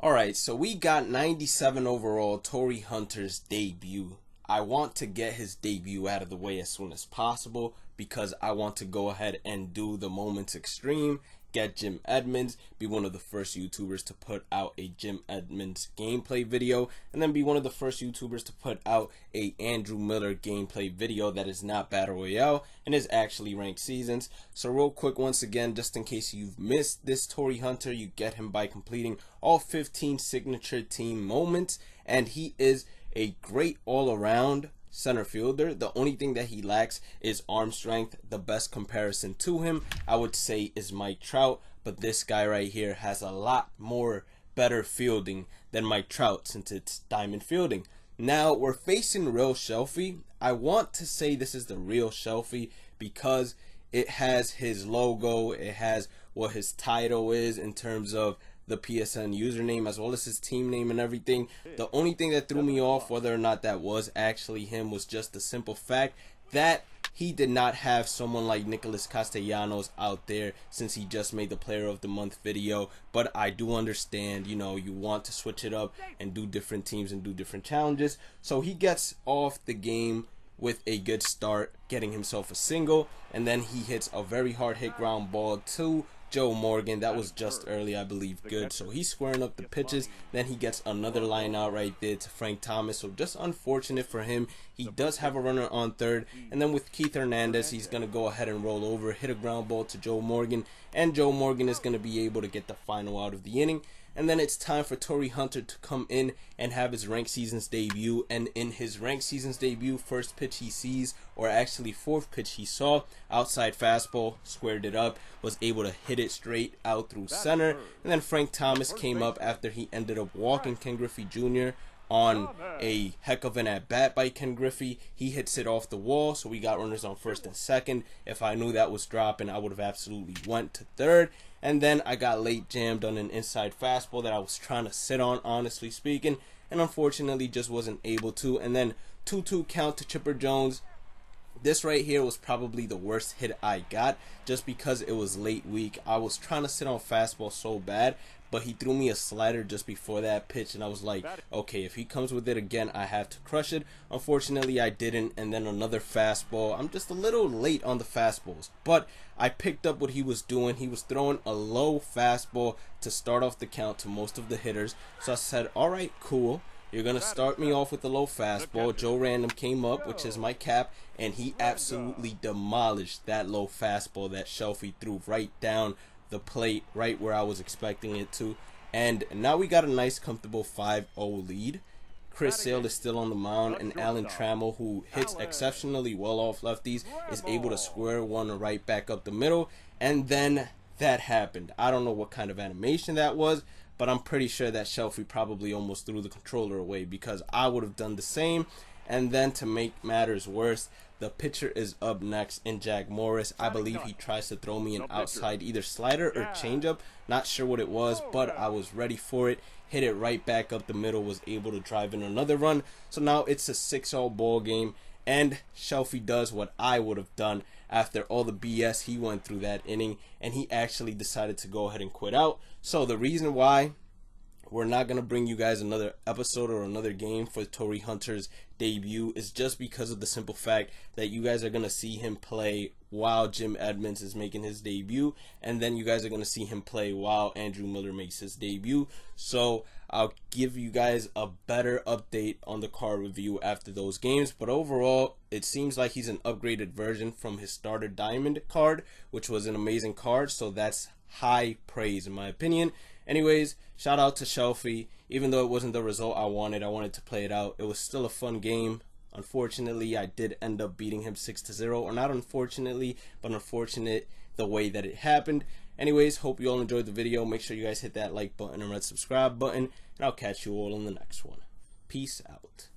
Alright, so we got 97 overall Torii Hunter's debut. I want to get his debut out of the way as soon as possible because I want to go ahead and do the Moments Extreme, get Jim Edmonds, be one of the first YouTubers to put out a Jim Edmonds gameplay video, and then be one of the first YouTubers to put out a Andrew Miller gameplay video that is not Battle Royale and is actually ranked seasons. So real quick, once again, just in case you've missed this Torii Hunter, you get him by completing all 15 signature team moments, and he is a great all-around center fielder. The only thing that he lacks is arm strength. The best comparison to him, I would say, is Mike Trout, but this guy right here has a lot more better fielding than Mike Trout since it's diamond fielding. Now we're facing real Shelfie. I want to say this is the real Shelfie because it has his logo, it has what his title is in terms of the PSN username as well as his team name and everything. The only thing that threw me off whether or not that was actually him was just the simple fact that he did not have someone like Nicholas Castellanos out there since he just made the Player of the Month video. But I do understand, you know, you want to switch it up and do different teams and do different challenges. So he gets off the game with a good start, getting himself a single, and then he hits a very hard hit ground ball to Joe Morgan. That was just early, I believe, good. So he's squaring up the pitches. Then he gets another line out right there to Frank Thomas. So just unfortunate for him. He does have a runner on third. And then with Keith Hernandez, he's going to go ahead and roll over, hit a ground ball to Joe Morgan. And Joe Morgan is going to be able to get the final out of the inning. And then it's time for Torii Hunter to come in and have his ranked seasons debut. And in his ranked seasons debut, first pitch he sees, or actually fourth pitch he saw, outside fastball, squared it up, was able to hit it straight out through center. And then Frank Thomas came up after he ended up walking Ken Griffey Jr. on a heck of an at-bat by Ken Griffey. He hits it off the wall, so we got runners on first and second. If I knew that was dropping, I would have absolutely went to third. And then I got late jammed on an inside fastball that I was trying to sit on, honestly speaking, and unfortunately just wasn't able to. And then 2-2 count to Chipper Jones. This right here was probably the worst hit I got just because it was late week. I was trying to sit on fastball so bad, but he threw me a slider just before that pitch, and I was like, okay, if he comes with it again, I have to crush it. Unfortunately, I didn't, and then another fastball. I'm just a little late on the fastballs, but I picked up what he was doing. He was throwing a low fastball to start off the count to most of the hitters, so I said, all right, cool. You're going to start me off with a low fastball. Joe Random came up, which is my cap, and he absolutely demolished that low fastball that Shelfie threw right down the plate, right where I was expecting it to. And now we got a nice comfortable 5-0 lead. Chris Sale is still on the mound, and Alan Trammell, who hits exceptionally well off lefties, is able to square one right back up the middle. And then that happened. I don't know what kind of animation that was, but I'm pretty sure that Shelfie probably almost threw the controller away because I would have done the same. And then to make matters worse, the pitcher is up next in Jack Morris. I believe he tries to throw me an outside either slider or changeup. Not sure what it was, but I was ready for it. Hit it right back up the middle, was able to drive in another run. So now it's a 6-0 ball game, and Shelfie does what I would have done after all the BS he went through that inning, and he actually decided to go ahead and quit out. So the reason why we're not going to bring you guys another episode or another game for Torii Hunter's debut is just because of the simple fact that you guys are going to see him play while Jim Edmonds is making his debut, and then you guys are going to see him play while Andrew Miller makes his debut. So I'll give you guys a better update on the card review after those games, but overall it seems like he's an upgraded version from his starter diamond card, which was an amazing card, so that's high praise in my opinion. Anyways, shout out to Shelfie. Even though it wasn't the result I wanted to play it out. It was still a fun game. Unfortunately, I did end up beating him 6-0, or not unfortunately, but unfortunate the way that it happened. Anyways, hope you all enjoyed the video. Make sure you guys hit that like button and red subscribe button, and I'll catch you all in the next one. Peace out.